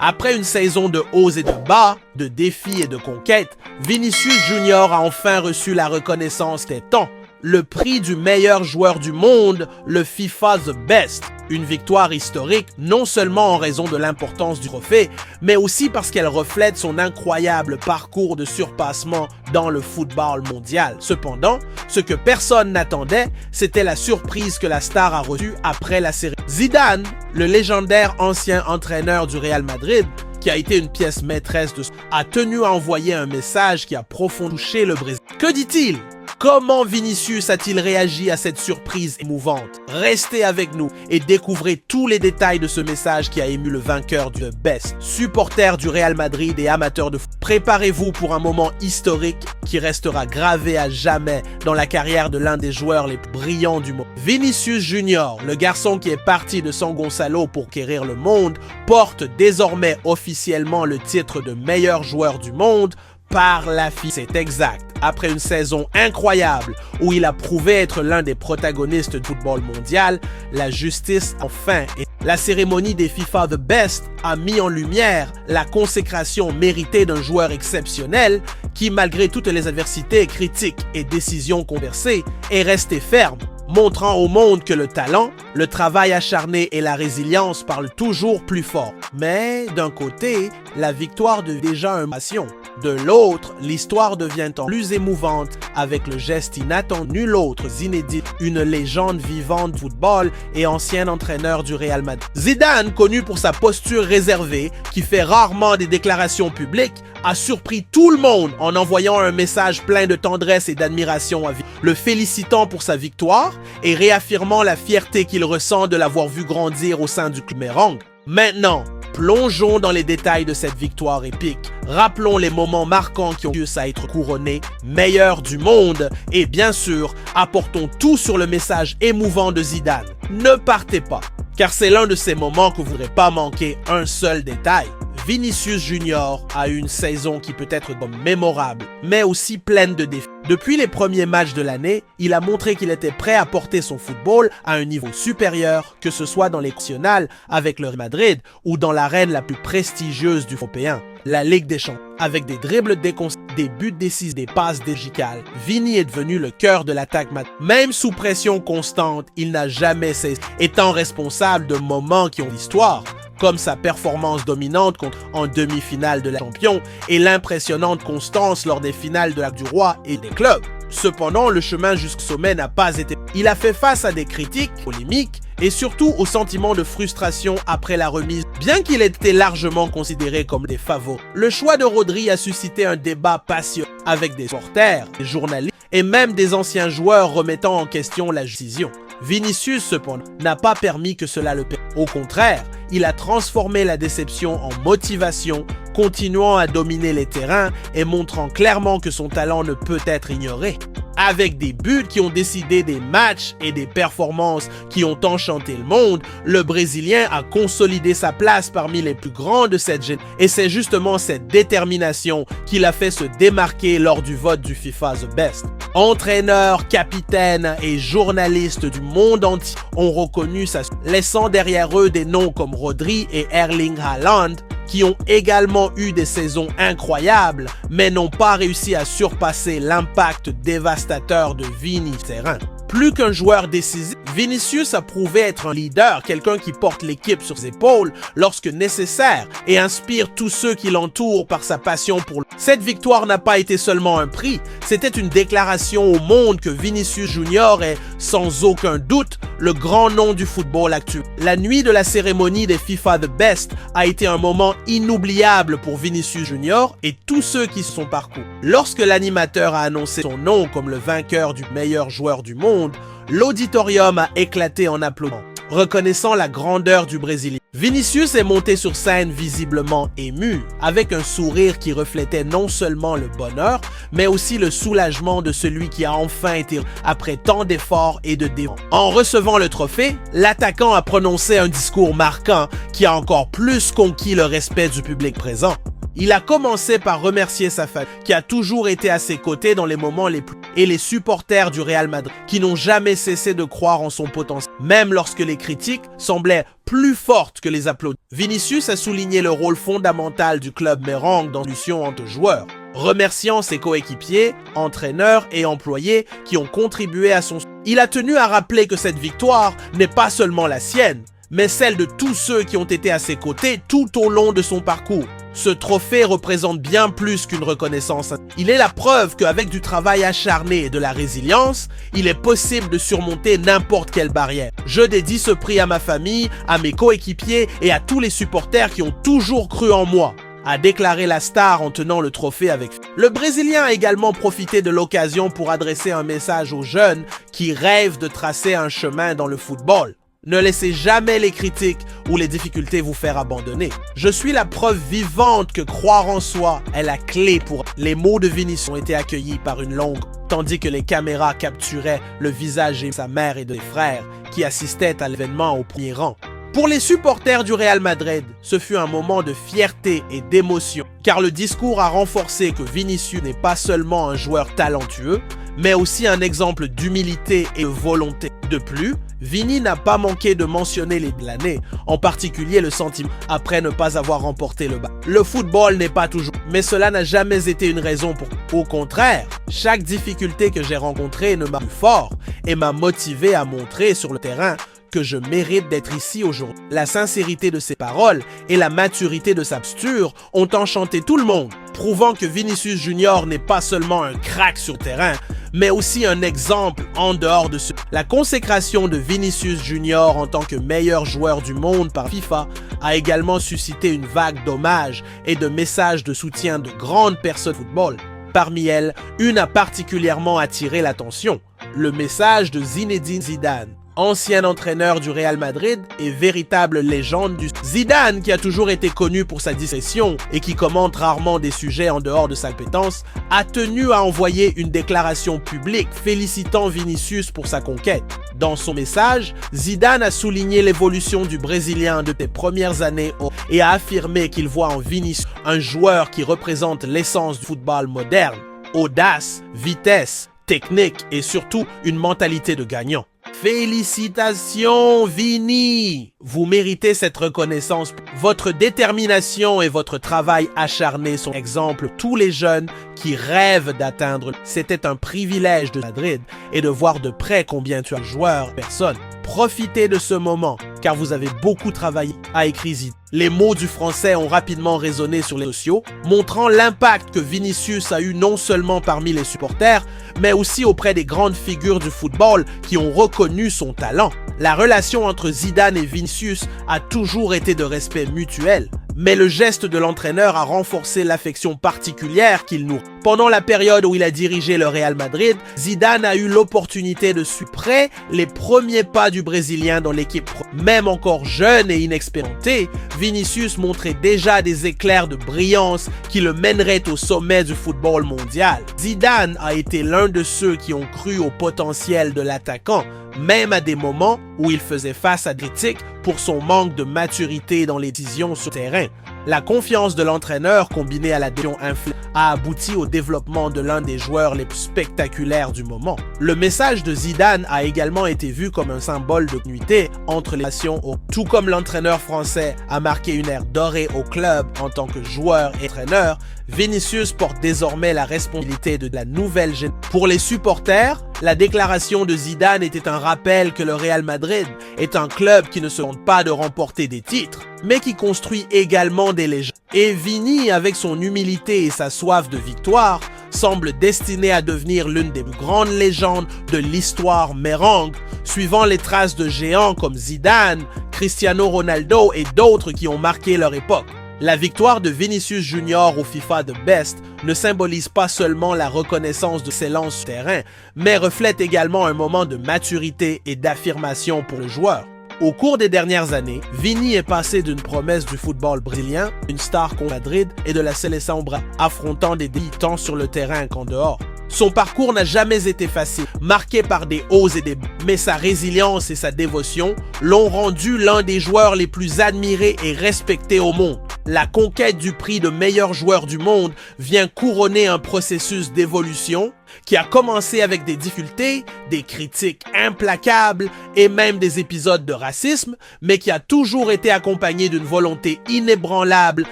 Après une saison de hauts et de bas, de défis et de conquêtes, Vinicius Junior a enfin reçu la reconnaissance des temps. Le prix du meilleur joueur du monde, le FIFA The Best. Une victoire historique non seulement en raison de l'importance du trophée, mais aussi parce qu'elle reflète son incroyable parcours de surpassement dans le football mondial. Cependant, ce que personne n'attendait, c'était la surprise que la star a reçue après la série. Zidane, le légendaire ancien entraîneur du Real Madrid, qui a été une pièce maîtresse a tenu à envoyer un message qui a profondément touché le Brésil. Que dit-il? Comment Vinicius a-t-il réagi à cette surprise émouvante? Restez avec nous et découvrez tous les détails de ce message qui a ému le vainqueur du Best. Supporters du Real Madrid et amateurs de foot, préparez-vous pour un moment historique qui restera gravé à jamais dans la carrière de l'un des joueurs les plus brillants du monde. Vinicius Junior, le garçon qui est parti de San Gonçalo pour conquérir le monde, porte désormais officiellement le titre de meilleur joueur du monde par la FIFA. C'est exact. Après une saison incroyable où il a prouvé être l'un des protagonistes du football mondial, la justice enfin est. La cérémonie des FIFA The Best a mis en lumière la consécration méritée d'un joueur exceptionnel qui, malgré toutes les adversités, critiques et décisions controversées, est resté ferme, montrant au monde que le talent, le travail acharné et la résilience parlent toujours plus fort. Mais d'un côté, la victoire devient déjà une passion. De l'autre, l'histoire devient en plus émouvante avec le geste inattendu. Nul autre, Zinedine, une légende vivante du football et ancien entraîneur du Real Madrid. Zidane, connu pour sa posture réservée, qui fait rarement des déclarations publiques, a surpris tout le monde en envoyant un message plein de tendresse et d'admiration à Vinicius, le félicitant pour sa victoire et réaffirmant la fierté qu'il ressent de l'avoir vu grandir au sein du club Merengue. Maintenant, plongeons dans les détails de cette victoire épique. Rappelons les moments marquants qui ont eu à être couronnés meilleur du monde et bien sûr, apportons tout sur le message émouvant de Zidane. Ne partez pas, car c'est l'un de ces moments que vous ne voudrez pas manquer un seul détail. Vinicius Junior a eu une saison qui peut être mémorable, mais aussi pleine de défis. Depuis les premiers matchs de l'année, il a montré qu'il était prêt à porter son football à un niveau supérieur, que ce soit dans les nationales avec le Real Madrid ou dans l'arène la plus prestigieuse du européen, la Ligue des Champions. Avec des dribbles déconcertants, des buts décisifs, des passes digitales, Vini est devenu le cœur de l'attaque. Même sous pression constante, il n'a jamais cessé, étant responsable de moments qui ont l'histoire, comme sa performance dominante en demi-finale de la Champions et l'impressionnante constance lors des finales de la du Roi et des clubs. Cependant, le chemin jusqu'au sommet n'a pas été. Il a fait face à des critiques, polémiques et surtout au sentiment de frustration après la remise. Bien qu'il ait été largement considéré comme des favoris, le choix de Rodri a suscité un débat passionné avec des supporters, des journalistes et même des anciens joueurs remettant en question la décision. Vinicius, cependant, n'a pas permis que cela le perde. Au contraire, il a transformé la déception en motivation, continuant à dominer les terrains et montrant clairement que son talent ne peut être ignoré. Avec des buts qui ont décidé des matchs et des performances qui ont enchanté le monde, le Brésilien a consolidé sa place parmi les plus grands de cette génération. Et c'est justement cette détermination qui l'a fait se démarquer lors du vote du FIFA The Best. Entraîneurs, capitaines et journalistes du monde entier ont reconnu sa laissant derrière eux des noms comme Rodri et Erling Haaland, qui ont également eu des saisons incroyables, mais n'ont pas réussi à surpasser l'impact dévastateur de Vini terrain. Plus qu'un joueur décisif, Vinicius a prouvé être un leader, quelqu'un qui porte l'équipe sur ses épaules lorsque nécessaire et inspire tous ceux qui l'entourent par sa passion pour le. Cette victoire n'a pas été seulement un prix, c'était une déclaration au monde que Vinicius Junior est, sans aucun doute, le grand nom du football actuel. La nuit de la cérémonie des FIFA The Best a été un moment inoubliable pour Vinicius Junior et tous ceux qui se sont parcourus. Lorsque l'animateur a annoncé son nom comme le vainqueur du meilleur joueur du monde, l'auditorium a éclaté en applaudissements, reconnaissant la grandeur du Brésilien. Vinicius est monté sur scène visiblement ému, avec un sourire qui reflétait non seulement le bonheur, mais aussi le soulagement de celui qui a enfin été après tant d'efforts et de dévouement. En recevant le trophée, l'attaquant a prononcé un discours marquant qui a encore plus conquis le respect du public présent. Il a commencé par remercier sa famille, qui a toujours été à ses côtés dans les moments les plus... et les supporters du Real Madrid, qui n'ont jamais cessé de croire en son potentiel. même lorsque les critiques semblaient plus fortes que les applaudissements. Vinicius a souligné le rôle fondamental du club Merengue dans l'union entre joueurs, remerciant ses coéquipiers, entraîneurs et employés qui ont contribué à son... Il a tenu à rappeler que cette victoire n'est pas seulement la sienne, mais celle de tous ceux qui ont été à ses côtés tout au long de son parcours. Ce trophée représente bien plus qu'une reconnaissance. Il est la preuve qu'avec du travail acharné et de la résilience, il est possible de surmonter n'importe quelle barrière. Je dédie ce prix à ma famille, à mes coéquipiers et à tous les supporters qui ont toujours cru en moi, a déclaré la star en tenant le trophée avec... Le Brésilien a également profité de l'occasion pour adresser un message aux jeunes qui rêvent de tracer un chemin dans le football. Ne laissez jamais les critiques ou les difficultés vous faire abandonner. Je suis la preuve vivante que croire en soi est la clé pour... Les mots de Vinicius ont été accueillis par une longue, tandis que les caméras capturaient le visage de sa mère et de ses frères qui assistaient à l'événement au premier rang. Pour les supporters du Real Madrid, ce fut un moment de fierté et d'émotion, car le discours a renforcé que Vinicius n'est pas seulement un joueur talentueux, mais aussi un exemple d'humilité et de volonté. De plus, Vini n'a pas manqué de mentionner les de l'année, en particulier le sentiment après ne pas avoir remporté le ballon. Le football n'est pas toujours, mais cela n'a jamais été une raison pour... Au contraire, chaque difficulté que j'ai rencontrée ne m'a plus fort et m'a motivé à montrer sur le terrain que je mérite d'être ici aujourd'hui. La sincérité de ses paroles et la maturité de sa posture ont enchanté tout le monde, prouvant que Vinicius Junior n'est pas seulement un crack sur terrain, mais aussi un exemple en dehors de ce. La consécration de Vinicius Junior en tant que meilleur joueur du monde par FIFA a également suscité une vague d'hommages et de messages de soutien de grandes personnes de football. Parmi elles, une a particulièrement attiré l'attention, le message de Zinedine Zidane, ancien entraîneur du Real Madrid et véritable légende du... Zidane, qui a toujours été connu pour sa discrétion et qui commente rarement des sujets en dehors de sa compétence, a tenu à envoyer une déclaration publique félicitant Vinicius pour sa conquête. Dans son message, Zidane a souligné l'évolution du Brésilien de ses premières années et a affirmé qu'il voit en Vinicius un joueur qui représente l'essence du football moderne, audace, vitesse, technique et surtout une mentalité de gagnant. Félicitations, Vini! Vous méritez cette reconnaissance. Votre détermination et votre travail acharné sont exemples pour tous les jeunes qui rêvent d'atteindre. C'était un privilège de Madrid et de voir de près combien tu es un joueur, personne. Profitez de ce moment, car vous avez beaucoup travaillé, a écrit Zidane. Les mots du français ont rapidement résonné sur les réseaux sociaux, montrant l'impact que Vinicius a eu non seulement parmi les supporters, mais aussi auprès des grandes figures du football qui ont reconnu son talent. La relation entre Zidane et Vinicius a toujours été de respect mutuel, mais le geste de l'entraîneur a renforcé l'affection particulière qu'il nourrit. Pendant la période où il a dirigé le Real Madrid, Zidane a eu l'opportunité de suivre près les premiers pas du Brésilien dans l'équipe. Même encore jeune et inexpérimenté, Vinicius montrait déjà des éclairs de brillance qui le mèneraient au sommet du football mondial. Zidane a été l'un de ceux qui ont cru au potentiel de l'attaquant, même à des moments où il faisait face à des critiques pour son manque de maturité dans les décisions sur le terrain. La confiance de l'entraîneur combinée à la décision influente a abouti au développement de l'un des joueurs les plus spectaculaires du moment. Le message de Zidane a également été vu comme un symbole de continuité entre les nations. Tout comme l'entraîneur français a marqué une ère dorée au club en tant que joueur et entraîneur, Vinicius porte désormais la responsabilité de la nouvelle génération. Pour les supporters, la déclaration de Zidane était un rappel que le Real Madrid est un club qui ne se contente pas de remporter des titres, mais qui construit également des légendes. Et Vini, avec son humilité et sa soif de victoire, semble destiné à devenir l'une des plus grandes légendes de l'histoire merengue, suivant les traces de géants comme Zidane, Cristiano Ronaldo et d'autres qui ont marqué leur époque. La victoire de Vinicius Junior au FIFA The Best ne symbolise pas seulement la reconnaissance de ses lances sur terrain, mais reflète également un moment de maturité et d'affirmation pour le joueur. Au cours des dernières années, Vini est passé d'une promesse du football brésilien, une star contre Madrid et de la Seleção brésilienne, affrontant des défis tant sur le terrain qu'en dehors. Son parcours n'a jamais été facile, marqué par des hauts et des bas, mais sa résilience et sa dévotion l'ont rendu l'un des joueurs les plus admirés et respectés au monde. La conquête du prix de meilleur joueur du monde vient couronner un processus d'évolution qui a commencé avec des difficultés, des critiques implacables et même des épisodes de racisme, mais qui a toujours été accompagné d'une volonté inébranlable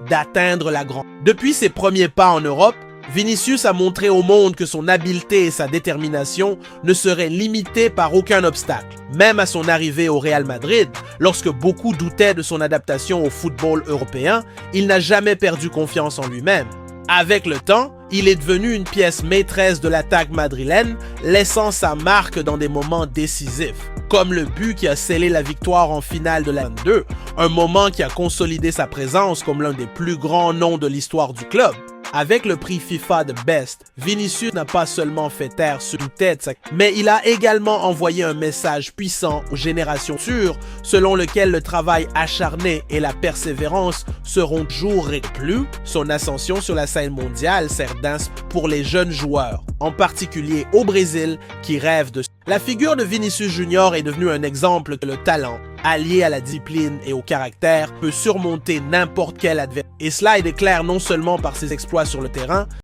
d'atteindre la grande. Depuis ses premiers pas en Europe, Vinicius a montré au monde que son habileté et sa détermination ne seraient limitées par aucun obstacle. Même à son arrivée au Real Madrid, lorsque beaucoup doutaient de son adaptation au football européen, il n'a jamais perdu confiance en lui-même. Avec le temps, il est devenu une pièce maîtresse de l'attaque madrilène, laissant sa marque dans des moments décisifs, comme le but qui a scellé la victoire en finale de la 22, un moment qui a consolidé sa présence comme l'un des plus grands noms de l'histoire du club. Avec le prix FIFA de Best, Vinicius n'a pas seulement fait taire sur une tête, mais il a également envoyé un message puissant aux générations futures, selon lequel le travail acharné et la persévérance seront toujours plus. Son ascension sur la scène mondiale sert d'inspiration pour les jeunes joueurs, en particulier au Brésil, qui rêvent de... La figure de Vinicius Junior est devenue un exemple que le talent, allié à la discipline et au caractère, peut surmonter n'importe quel adversaire. Et cela est clair non seulement par ses exploits sur le terrain,